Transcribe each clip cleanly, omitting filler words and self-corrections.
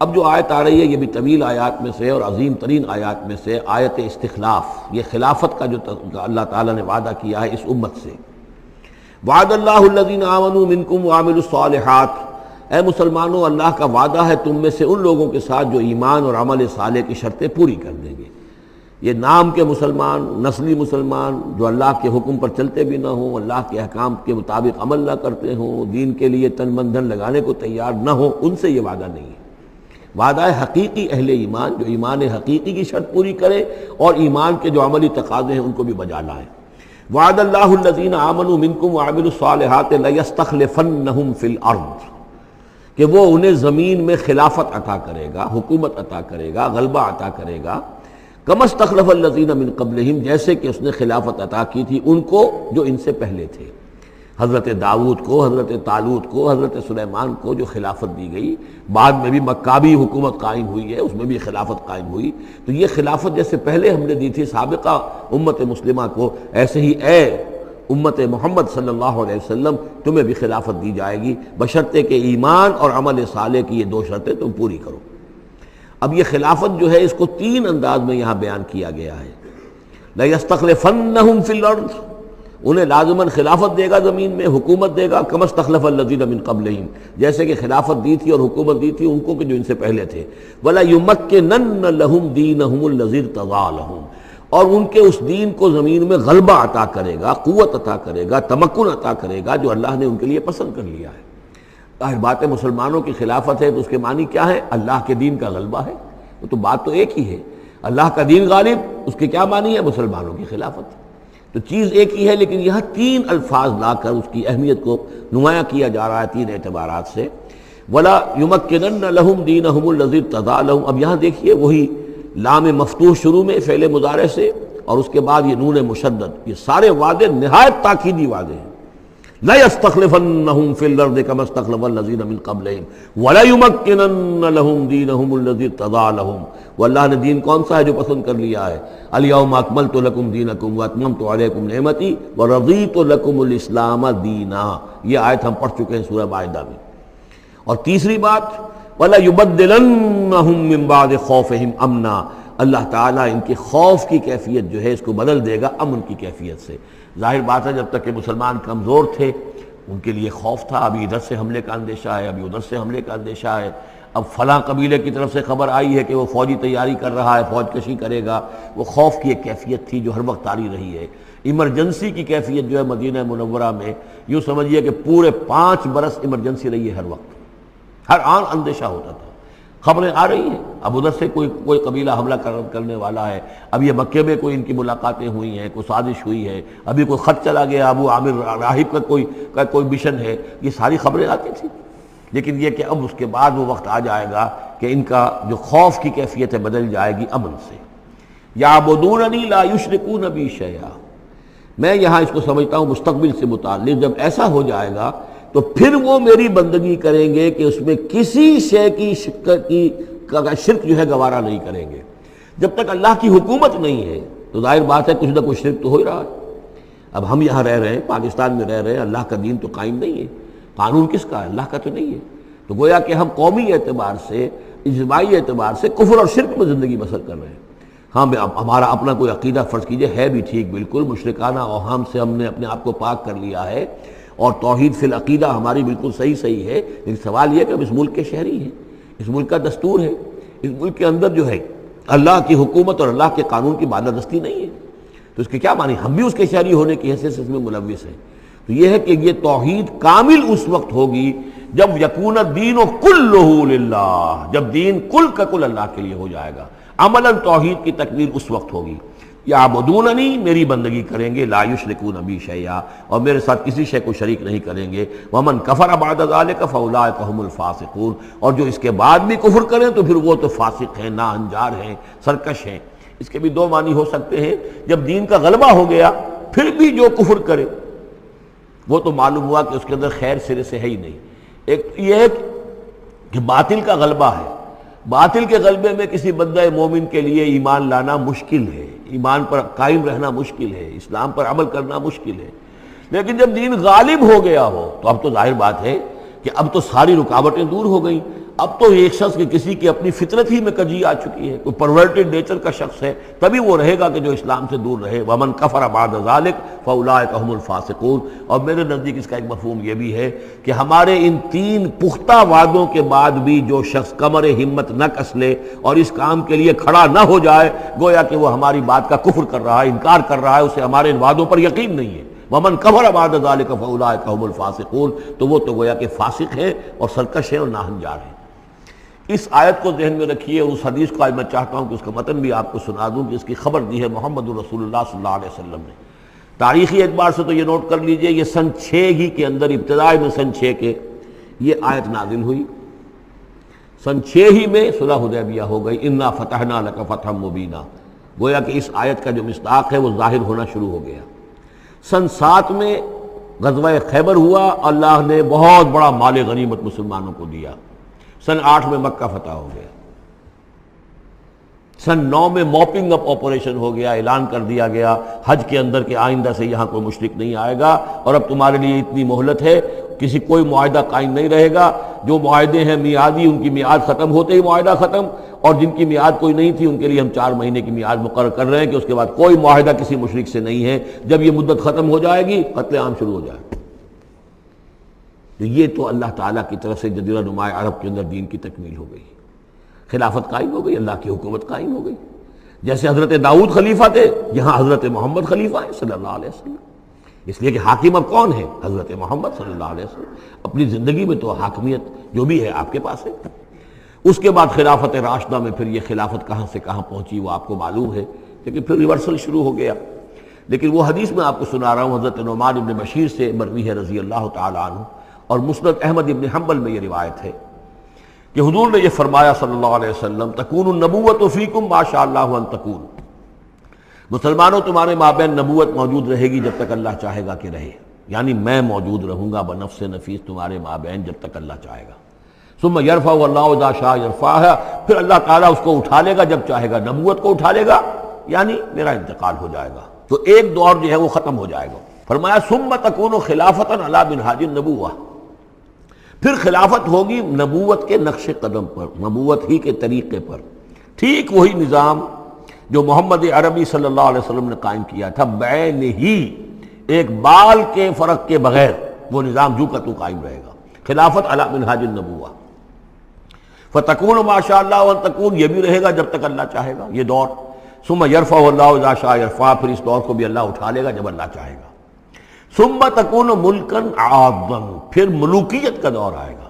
اب جو آیت آ رہی ہے یہ بھی طویل آیات میں سے اور عظیم ترین آیات میں سے آیت استخلاف، یہ خلافت کا جو اللہ تعالیٰ نے وعدہ کیا ہے اس امت سے۔ وعد اللہ الذین آمنوا منکم وعملوا الصالحات، اے مسلمانوں اللہ کا وعدہ ہے تم میں سے ان لوگوں کے ساتھ جو ایمان اور عمل صالح کی شرطیں پوری کر دیں گے۔ یہ نام کے مسلمان، نسلی مسلمان جو اللہ کے حکم پر چلتے بھی نہ ہوں، اللہ کے احکام کے مطابق عمل نہ کرتے ہوں، دین کے لیے تن من دھن لگانے کو تیار نہ ہوں، ان سے یہ وعدہ نہیں ہے۔ وعدہ ہے حقیقی اہل ایمان جو ایمان حقیقی کی شرط پوری کرے اور ایمان کے جو عملی تقاضے ہیں ان کو بھی بجا لائے۔ وعد اللہ الذین آمنوا منکم وعملوا الصالحات لیستخلفنہم فی الارض، کہ وہ انہیں زمین میں خلافت عطا کرے گا، حکومت عطا کرے گا، غلبہ عطا کرے گا، کما استخلف الذین من قبلہم، جیسے کہ اس نے خلافت عطا کی تھی ان کو جو ان سے پہلے تھے۔ حضرت داؤد کو، حضرت طالوت کو، حضرت سلیمان کو جو خلافت دی گئی، بعد میں بھی مکابی حکومت قائم ہوئی ہے، اس میں بھی خلافت قائم ہوئی، تو یہ خلافت جیسے پہلے ہم نے دی تھی سابقہ امت مسلمہ کو، ایسے ہی اے امت محمد صلی اللہ علیہ وسلم تمہیں بھی خلافت دی جائے گی، بشرطے کہ ایمان اور عمل صالح کی یہ دو شرطیں تم پوری کرو۔ اب یہ خلافت جو ہے اس کو تین انداز میں یہاں بیان کیا گیا ہے۔ لَيَسْتَخْلِفَنَّهُمْ فِي الْأَرْضِ، انہیں لازماً خلافت دے گا زمین میں، حکومت دے گا، کما استخلف الذین من قبلہم، جیسے کہ خلافت دی تھی اور حکومت دی تھی ان کو کہ جو ان سے پہلے تھے۔ وَلَيُمَكِّنَنَّ لَهُمْ دِينَهُمُ الَّذِي ارْتَضَىٰ لَهُمْ، اور ان کے اس دین کو زمین میں غلبہ عطا کرے گا، قوت عطا کرے گا، تمکن عطا کرے گا جو اللہ نے ان کے لیے پسند کر لیا ہے۔ ظاہر بات ہے مسلمانوں کی خلافت ہے تو اس کے معنی کیا ہے؟ اللہ کے دین کا غلبہ ہے، وہ تو بات تو ایک ہی ہے، اللہ کا دین غالب، اس کے کیا معنی ہے؟ مسلمانوں کی خلافت۔ تو چیز ایک ہی ہے لیکن یہاں تین الفاظ لا کر اس کی اہمیت کو نمایاں کیا جا رہا ہے تین اعتبارات سے۔ وَلَا يُمَكِّنَنَّ لَهُمْ دِينَهُمُ الَّذِي ارْتَضَىٰ لَهُمْ، اب یہاں دیکھیے وہی لام مفتوح شروع میں فعل مضارع سے اور اس کے بعد یہ نون مشدد، یہ سارے وعدے نہایت تاکیدی وعدے ہیں۔ لَيَسْتَخْلِفَنَّهُمْ فِي الْأَرْضِ كَمَا اسْتَخْلَفَ الَّذِينَ مِن قَبْلِهِمْ وَلَيُمَكِّنَنَّ لَهُمْ دِينَهُمُ الَّذِي ارْتَضَىٰ لَهُمْ، واللہ نے دین کون سا ہے جو پسند کر لیا ہے؟ الْيَوْمَ أَكْمَلْتُ لَكُمْ دِينَكُمْ وَأَتْمَمْتُ عَلَيْكُمْ نِعْمَتِي وَرَضِيتُ لَكُمُ الْإِسْلَامَ دِينًا، یہ آیت ہم پڑھ چکے ہیں سورہ مائدہ میں۔ اور تیسری بات وَلَيُبَدِّلَنَّهُم مِّن بَعْدِ خَوْفِهِمْ أَمْنًا، اللہ تعالیٰ ان کے خوف کی کیفیت جو ہے اس کو بدل دے گا امن کی کیفیت سے۔ ظاہر بات ہے جب تک کہ مسلمان کمزور تھے ان کے لیے خوف تھا، ابھی ادھر سے حملے کا اندیشہ ہے، ابھی ادھر سے حملے کا اندیشہ ہے، اب فلاں قبیلے کی طرف سے خبر آئی ہے کہ وہ فوجی تیاری کر رہا ہے، فوج کشی کرے گا، وہ خوف کی ایک کیفیت تھی جو ہر وقت طاری رہی ہے۔ ایمرجنسی کی کیفیت جو ہے مدینہ منورہ میں یوں سمجھیے کہ پورے 5 برس ایمرجنسی رہی ہے، ہر وقت ہر آن اندیشہ ہوتا تھا، خبریں آ رہی ہیں اب ادھر سے کوئی قبیلہ حملہ کرنے والا ہے، اب یہ مکے میں کوئی ان کی ملاقاتیں ہوئی ہیں، کوئی سازش ہوئی ہے، ابھی کوئی خط چلا گیا ابو عامر راہب کا کوئی مشن ہے، یہ ساری خبریں آتی تھیں۔ لیکن یہ کہ اب اس کے بعد وہ وقت آ جائے گا کہ ان کا جو خوف کی کیفیت ہے بدل جائے گی امن سے۔ یعبدوننی لا یشرکون بی شیئا، میں یہاں اس کو سمجھتا ہوں مستقبل سے متعلق، جب ایسا ہو جائے گا تو پھر وہ میری بندگی کریں گے کہ اس میں کسی شے کی شرک جو ہے گوارا نہیں کریں گے۔ جب تک اللہ کی حکومت نہیں ہے تو ظاہر بات ہے کچھ نہ کچھ شرک تو ہو ہی رہا ہے۔ اب ہم یہاں رہ رہے ہیں، پاکستان میں رہ رہے ہیں، اللہ کا دین تو قائم نہیں ہے، قانون کس کا ہے؟ اللہ کا تو نہیں ہے، تو گویا کہ ہم قومی اعتبار سے، اجتماعی اعتبار سے کفر اور شرک میں زندگی بسر کر رہے ہیں۔ ہاں ہمارا اپنا کوئی عقیدہ فرض کیجئے ہے بھی ٹھیک، بالکل مشرکانہ اوہام سے ہم نے اپنے آپ کو پاک کر لیا ہے اور توحید فی العقیدہ ہماری بالکل صحیح ہے، لیکن سوال یہ کہ ہم اس ملک کے شہری ہیں، اس ملک کا دستور ہے، اس ملک کے اندر جو ہے اللہ کی حکومت اور اللہ کے قانون کی بالادستی نہیں ہے، تو اس کے کیا معنی؟ ہم بھی اس کے شہری ہونے کی حیثیت سے اس میں ملوث ہیں۔ تو یہ ہے کہ یہ توحید کامل اس وقت ہوگی جب یکون الدین کلہ للہ، جب دین کل کا کل اللہ کے لیے ہو جائے گا۔ عملاً توحید کی تکمیل اس وقت ہوگی۔ یعبدوننی، میری بندگی کریں گے، لا یشرکون بی شیئا، اور میرے ساتھ کسی شے کو شریک نہیں کریں گے۔ ومن کفر بعد ذلک فاولئک هم الفاسقون، اور جو اس کے بعد بھی کفر کریں تو پھر وہ تو فاسق ہیں، ناہنجار ہیں، سرکش ہیں۔ اس کے بھی دو معنی ہو سکتے ہیں، جب دین کا غلبہ ہو گیا پھر بھی جو کفر کرے وہ تو معلوم ہوا کہ اس کے اندر خیر سرے سے ہے ہی نہیں۔ ایک یہ ہے کہ باطل کا غلبہ ہے، باطل کے غلبے میں کسی بندہ مومن کے لیے ایمان لانا مشکل ہے، ایمان پر قائم رہنا مشکل ہے، اسلام پر عمل کرنا مشکل ہے۔ لیکن جب دین غالب ہو گیا ہو تو اب تو ظاہر بات ہے کہ اب تو ساری رکاوٹیں دور ہو گئیں، اب تو ایک شخص کی کسی کی اپنی فطرت ہی میں کجی آ چکی ہے، کوئی پرورٹڈ نیچر کا شخص ہے، تبھی وہ رہے گا کہ جو اسلام سے دور رہے۔ وَمَنْ كَفَرَ بَعْدَ ذَلِكَ فَأُولَٰئِكَ هُمُ الْفَاسِقُونَ۔ اور میرے نزدیک اس کا ایک مفہوم یہ بھی ہے کہ ہمارے ان تین پختہ وعدوں کے بعد بھی جو شخص کمر ہمت نہ کس لے اور اس کام کے لیے کھڑا نہ ہو جائے، گویا کہ وہ ہماری بات کا کفر کر رہا ہے، انکار کر رہا ہے، اسے ہمارے ان وعدوں پر یقین نہیں ہے۔ وَمَنْ كَفَرَ بَعْدَ ذَلِكَ فَأُولَٰئِكَ هُمُ الْفَاسِقُونَ، تو وہ تو گویا کہ فاسق ہے اور سرکش ہے اور ناہنجار ہے۔ اس آیت کو ذہن میں رکھیے، اس حدیث کو آج میں چاہتا ہوں کہ اس کا متن بھی آپ کو سنا دوں کہ اس کی خبر دی ہے محمد رسول اللہ صلی اللہ علیہ وسلم نے۔ تاریخی اعتبار سے تو یہ نوٹ کر لیجئے، یہ سن 6 ہی کے اندر، ابتدائی میں سن 6 کے یہ آیت نازل ہوئی۔ سن 6 ہی میں صلح حدیبیہ ہو گئی، انا فتحنا لک فتحا مبینا، گویا کہ اس آیت کا جو مصداق ہے وہ ظاہر ہونا شروع ہو گیا۔ سن 7 میں غزوہ خیبر ہوا، اللہ نے بہت بڑا مال غنیمت مسلمانوں کو دیا۔ سن 8 میں مکہ فتح ہو گیا۔ سن 9 میں موپنگ اپ آپریشن ہو گیا، اعلان کر دیا گیا حج کے اندر کہ آئندہ سے یہاں کوئی مشرک نہیں آئے گا، اور اب تمہارے لیے اتنی مہلت ہے، کسی کوئی معاہدہ قائم نہیں رہے گا، جو معاہدے ہیں میعادی ان کی میعاد ختم ہوتے ہی معاہدہ ختم، اور جن کی میعاد کوئی نہیں تھی ان کے لیے ہم 4 مہینے کی میعاد مقرر کر رہے ہیں کہ اس کے بعد کوئی معاہدہ کسی مشرک سے نہیں ہے، جب یہ مدت ختم ہو جائے گی قتل عام شروع ہو جائے گا۔ تو یہ تو اللہ تعالیٰ کی طرف سے جزیرہ نما عرب کے اندر دین کی تکمیل ہو گئی، خلافت قائم ہو گئی، اللہ کی حکومت قائم ہو گئی۔ جیسے حضرت داؤد خلیفہ تھے، یہاں حضرت محمد خلیفہ ہیں صلی اللہ علیہ وسلم، اس لیے کہ حاکم اب کون ہے؟ حضرت محمد صلی اللہ علیہ وسلم۔ اپنی زندگی میں تو حاکمیت جو بھی ہے آپ کے پاس ہے۔ اس کے بعد خلافت راشدہ میں پھر یہ خلافت کہاں سے کہاں پہنچی وہ آپ کو معلوم ہے، لیکن پھر ریورسل شروع ہو گیا۔ لیکن وہ حدیث میں آپ کو سنا رہا ہوں، حضرت نعمان بن بشیر سے مروی ہے رضی اللہ تعالیٰ عنہ، اور مسند احمد بن حنبل میں یہ روایت ہے کہ حضور نے یہ فرمایا صلی اللہ علیہ وسلم، تکون النبوۃ فیکم ما شاء اللہ ان تکون، مسلمانوں تمہارے مابین نبوت موجود رہے گی جب تک اللہ چاہے گا کہ رہے، یعنی میں موجود رہوں گا بنفس نفیس تمہارے مابین جب تک اللہ چاہے گا۔ ثم یرفع اللہ اذا شاء یرفعها، پھر اللہ تعالیٰ اس کو اٹھا لے گا جب چاہے گا، نبوت کو اٹھا لے گا، یعنی میرا انتقال ہو جائے گا، تو ایک دور جو ہے وہ ختم ہو جائے گا۔ فرمایا ثم تکون خلافۃ علی منہاج النبوہ، پھر خلافت ہوگی نبوت کے نقش قدم پر، نبوت ہی کے طریقے پر، ٹھیک وہی نظام جو محمد عربی صلی اللہ علیہ وسلم نے قائم کیا تھا، بعین ہی، ایک بال کے فرق کے بغیر وہ نظام جو کا تو قائم رہے گا، خلافت علی منہاج النبوہ۔ فتکون ما شاء اللہ وان تکون، یہ بھی رہے گا جب تک اللہ چاہے گا یہ دور۔ ثم یرفع اللہ اذا شاء یرفع، پھر اس دور کو بھی اللہ اٹھا لے گا جب اللہ چاہے گا۔ ثم تکون ملکن عاضا، پھر ملوکیت کا دور آئے گا،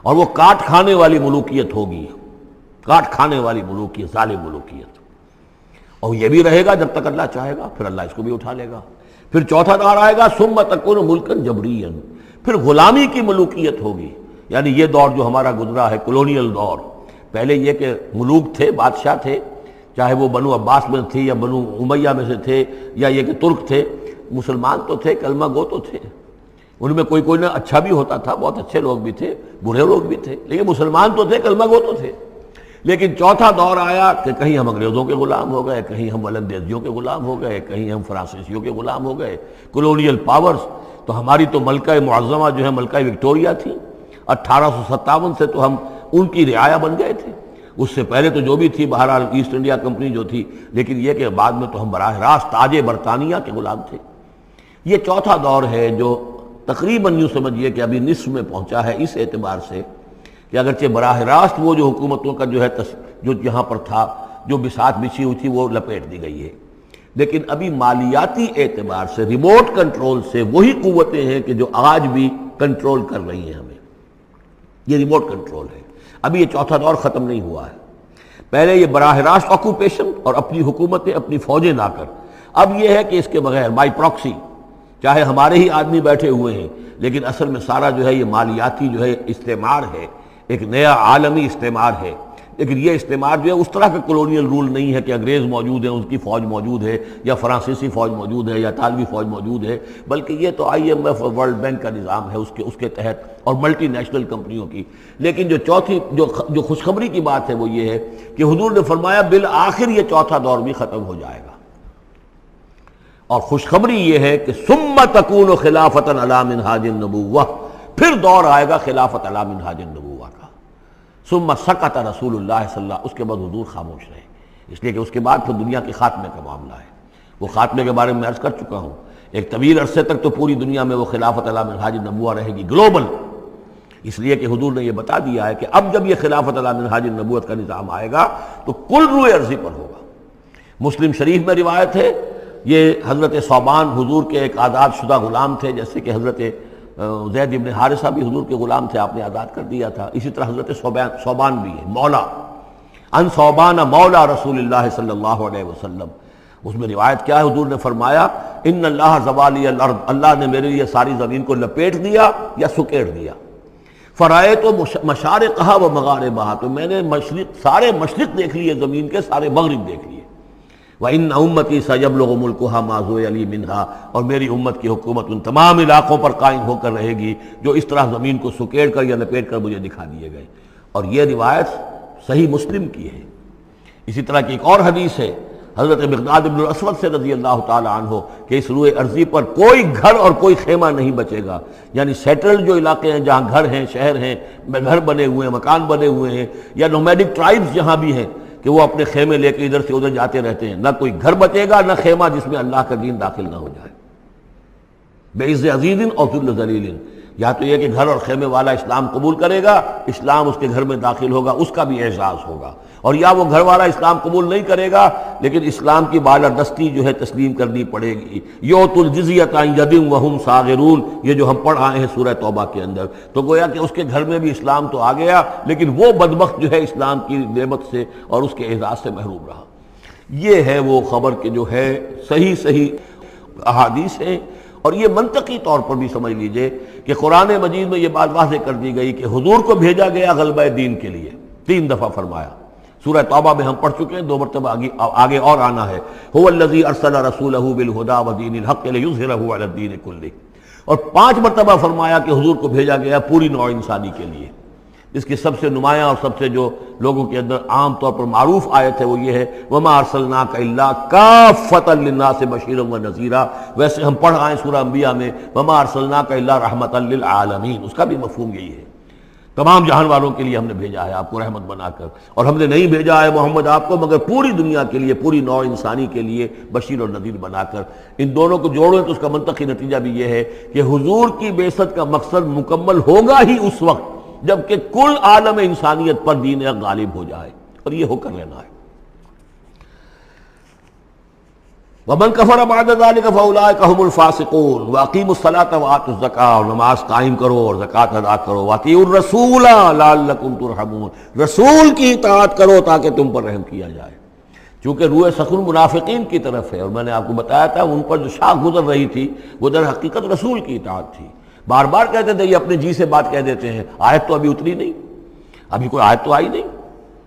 اور وہ کاٹ کھانے والی ملوکیت ہوگی، کاٹ کھانے والی ملوکیت، ظالم ملوکیت، اور یہ بھی رہے گا جب تک اللہ چاہے گا، پھر اللہ اس کو بھی اٹھا لے گا۔ پھر چوتھا دور آئے گا ثم تکون ملکن جبریا، پھر غلامی کی ملوکیت ہوگی، یعنی یہ دور جو ہمارا گزرا ہے کولونیل دور، پہلے یہ کہ ملوک تھے، بادشاہ تھے، چاہے وہ بنو عباس میں تھے یا بنو امیہ میں سے تھے، یا یہ کہ ترک تھے، مسلمان تو تھے، کلمہ گو تو تھے، ان میں کوئی کوئی نہ اچھا بھی ہوتا تھا، بہت اچھے لوگ بھی تھے، برے لوگ بھی تھے، لیکن مسلمان تو تھے، کلمہ گو تو تھے۔ لیکن چوتھا دور آیا کہ کہیں ہم انگریزوں کے غلام ہو گئے، کہیں ہم ولندیزیوں کے غلام ہو گئے، کہیں ہم فرانسیسیوں کے غلام ہو گئے، کولونیل پاورز۔ تو ہماری تو ملکہ معظمہ جو ہے ملکہ وکٹوریہ تھی، 1857 سے تو ہم ان کی رعایا بن گئے تھے، اس سے پہلے تو جو بھی تھی بہرحال ایسٹ انڈیا کمپنی جو تھی، لیکن یہ کہ بعد میں تو ہم براہ راست تاج برطانیہ کے غلام تھے۔ یہ چوتھا دور ہے جو تقریباً یوں سمجھیے کہ ابھی نصف میں پہنچا ہے، اس اعتبار سے کہ اگرچہ براہ راست وہ جو حکومتوں کا جو ہے جو یہاں پر تھا، جو بساط بچھی ہوئی تھی وہ لپیٹ دی گئی ہے، لیکن ابھی مالیاتی اعتبار سے ریموٹ کنٹرول سے وہی قوتیں ہیں کہ جو آج بھی کنٹرول کر رہی ہیں ہمیں، یہ ریموٹ کنٹرول ہے۔ ابھی یہ چوتھا دور ختم نہیں ہوا ہے، پہلے یہ براہ راست آکوپیشن اور اپنی حکومتیں، اپنی فوجیں لا کر، اب یہ ہے کہ اس کے بغیر بائی پراکسی، چاہے ہمارے ہی آدمی بیٹھے ہوئے ہیں، لیکن اصل میں سارا جو ہے یہ مالیاتی جو ہے استعمار ہے، ایک نیا عالمی استعمار ہے۔ لیکن یہ استعمار جو ہے اس طرح کا کولونیل رول نہیں ہے کہ انگریز موجود ہیں، ان کی فوج موجود ہے، یا فرانسیسی فوج موجود ہے، یا اطالوی فوج موجود ہے، بلکہ یہ تو IMF اور ورلڈ بینک کا نظام ہے اس کے تحت، اور ملٹی نیشنل کمپنیوں کی۔ لیکن جو چوتھی جو خوشخبری کی بات ہے وہ یہ ہے کہ حضور نے فرمایا بالآخر یہ چوتھا دور بھی ختم ہو جائے گا، اور خوشخبری یہ ہے کہ ثم تکون خلافۃ علی منہاج النبوہ، پھر دور آئے گا خلافت علی منہاج النبوہ کا۔ ثم سکت رسول اللہ صلی اللہ، اس کے بعد حضور خاموش رہے، اس لیے کہ اس کے بعد پھر دنیا کے خاتمے کا معاملہ ہے۔ وہ خاتمے کے بارے میں عرض کر چکا ہوں، ایک طویل عرصے تک تو پوری دنیا میں وہ خلافت علی منہاج النبوہ رہے گی، گلوبل، اس لیے کہ حضور نے یہ بتا دیا ہے کہ اب جب یہ خلافت علی منہاج النبوت کا نظام آئے گا تو کل روئے ارضی پر ہوگا۔ مسلم شریف میں روایت ہے، یہ حضرت ثوبان حضور کے ایک آزاد شدہ غلام تھے، جیسے کہ حضرت زید بن حارثہ بھی حضور کے غلام تھے، آپ نے آزاد کر دیا تھا، اسی طرح حضرت ثوبان بھی ہے، مولا، ان ثوبان مولا رسول اللہ صلی اللہ علیہ وسلم۔ اس میں روایت کیا ہے، حضور نے فرمایا ان اللہ زوالی الارض، اللہ نے میرے لیے ساری زمین کو لپیٹ دیا یا سکیڑ دیا، فرائے تو مشارقہا و مغاربہا، تو میں نے سارے مشرق دیکھ لیے زمین کے، سارے مغرب دیکھ لیے، وَإِنَّ أُمَّتِي سَيَبْلُغُ مُلْكُهَا مَا زُوِيَ لِي مِنْهَا، اور میری امت کی حکومت ان تمام علاقوں پر قائم ہو کر رہے گی جو اس طرح زمین کو سکیڑ کر یا لپیٹ کر مجھے دکھا دیے گئے۔ اور یہ روایت صحیح مسلم کی ہے۔ اسی طرح کی ایک اور حدیث ہے حضرت مقداد بن الاسود سے رضی اللہ تعالی عنہ کہ اس روئے ارضی پر کوئی گھر اور کوئی خیمہ نہیں بچے گا، یعنی سیٹلڈ جو علاقے ہیں جہاں گھر ہیں، شہر ہیں، گھر بنے ہوئے ہیں، مکان بنے ہوئے ہیں، یا نومیڈک ٹرائبز جہاں بھی ہیں کہ وہ اپنے خیمے لے کے ادھر سے ادھر جاتے رہتے ہیں، نہ کوئی گھر بچے گا نہ خیمہ جس میں اللہ کا دین داخل نہ ہو جائے۔ بعز عزیز اور ذل ذلیل، یا تو یہ کہ گھر اور خیمے والا اسلام قبول کرے گا، اسلام اس کے گھر میں داخل ہوگا، اس کا بھی اعزاز ہوگا، اور یا وہ گھر والا اسلام قبول نہیں کرے گا لیکن اسلام کی بالادستی جو ہے تسلیم کرنی پڑے گی۔ یؤتوا الجزیۃ عن ید وہم صاغرون، یہ جو ہم پڑھ آئے ہیں سورہ توبہ کے اندر، تو گویا کہ اس کے گھر میں بھی اسلام تو آ گیا لیکن وہ بدبخت جو ہے اسلام کی نعمت سے اور اس کے اعزاز سے محروم رہا۔ یہ ہے وہ خبر کہ جو ہے صحیح احادیث ہیں، اور یہ منطقی طور پر بھی سمجھ لیجئے کہ قرآن مجید میں یہ بات واضح کر دی گئی کہ حضور کو بھیجا گیا غلبہ دین کے لیے، 3 دفعہ فرمایا، سورہ توبہ میں ہم پڑھ چکے ہیں، 2 مرتبہ آگے اور آنا ہے، هو الذی ارسل رسولہ بالہدی ودین الحق لیظہرہ علی الدین کلہ، اور 5 مرتبہ فرمایا کہ حضور کو بھیجا گیا پوری نوع انسانی کے لیے۔ اس کی سب سے نمایاں اور سب سے جو لوگوں کے اندر عام طور پر معروف آیت ہے وہ یہ ہے وَمَا أَرْسَلْنَاكَ إِلَّا كَافَّةً لِلنَّاسِ بَشِيرًا وَنَذِيرًا، ویسے ہم پڑھ آئے سورہ انبیاء میں وَمَا أَرْسَلْنَاكَ إِلَّا رَحْمَةً لِلْعَالَمِينَ، اس کا بھی مفہوم یہی ہے، تمام جہان والوں کے لیے ہم نے بھیجا ہے آپ کو رحمت بنا کر، اور ہم نے نہیں بھیجا ہے محمد آپ کو مگر پوری دنیا کے لیے، پوری نوع انسانی کے لیے بشیر اور نذیر بنا کر۔ ان دونوں کو جوڑیں تو اس کا منطقی نتیجہ بھی یہ ہے کہ حضور کی بعثت کا مقصد مکمل ہوگا ہی اس وقت جبکہ کل عالم انسانیت پر دین حق غالب ہو جائے، اور یہ ہو کر رہنا ہے۔ وَمَنْ كَفَرَ بَعْدَ ذَلِكَ فَأُولَٰئِكَ هُمُ الْفَاسِقُونَ وَأَقِیمُوا الصَّلَاةَ وَآتُوا الزَّکَاةَ، اور نماز قائم کرو اور زکوٰۃ ادا کرو، وَأَطِیعُوا الرَّسُولَ لَعَلَّکُمْ تُرْحَمُونَ، رسول کی اطاعت کرو تاکہ تم پر رحم کیا جائے۔ چونکہ روئے سخن منافقین کی طرف ہے، اور میں نے آپ کو بتایا تھا ان پر جو شاخ گزر رہی تھی وہ در حقیقت رسول کی اطاعت تھی۔ بار بار کہتے تھے یہ اپنے جی سے بات کہہ دیتے ہیں، آیت تو ابھی اتری نہیں، ابھی کوئی آیت تو آئی نہیں،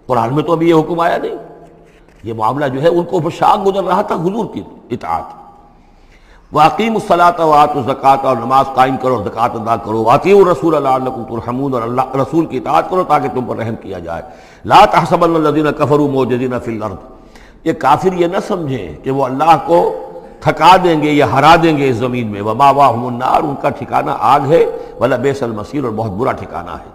قرآن میں تو ابھی یہ حکم آیا نہیں، یہ معاملہ جو ہے ان کو شاخ گزر رہا تھا حضور کی اطاعت۔ وَأَقِیمُوا الصَّلَاةَ وَآتُوا الزَّکَاةَ، اور نماز قائم کرو اور زکوٰۃ ادا کرو، وَأَطِیعُوا الرَّسُولَ لَعَلَّکُمْ تُرْحَمُونَ، اور اللہ رسول کی اطاعت کرو تاکہ تم پر رحم کیا جائے۔ لَا تَحْسَبَنَّ الَّذِينَ كَفَرُوا مُعْجِزِينَ فِي الْأَرْضِ، یہ کافر یہ نہ سمجھیں کہ وہ اللہ کو تھکا دیں گے یا ہرا دیں گے اس زمین میں، وَمَأْوَاهُمُ النَّارُ، ان کا ٹھکانہ آگ ہے، وَلَبِئْسَ الْمَصِيرُ، اور بہت برا ٹھکانہ ہے۔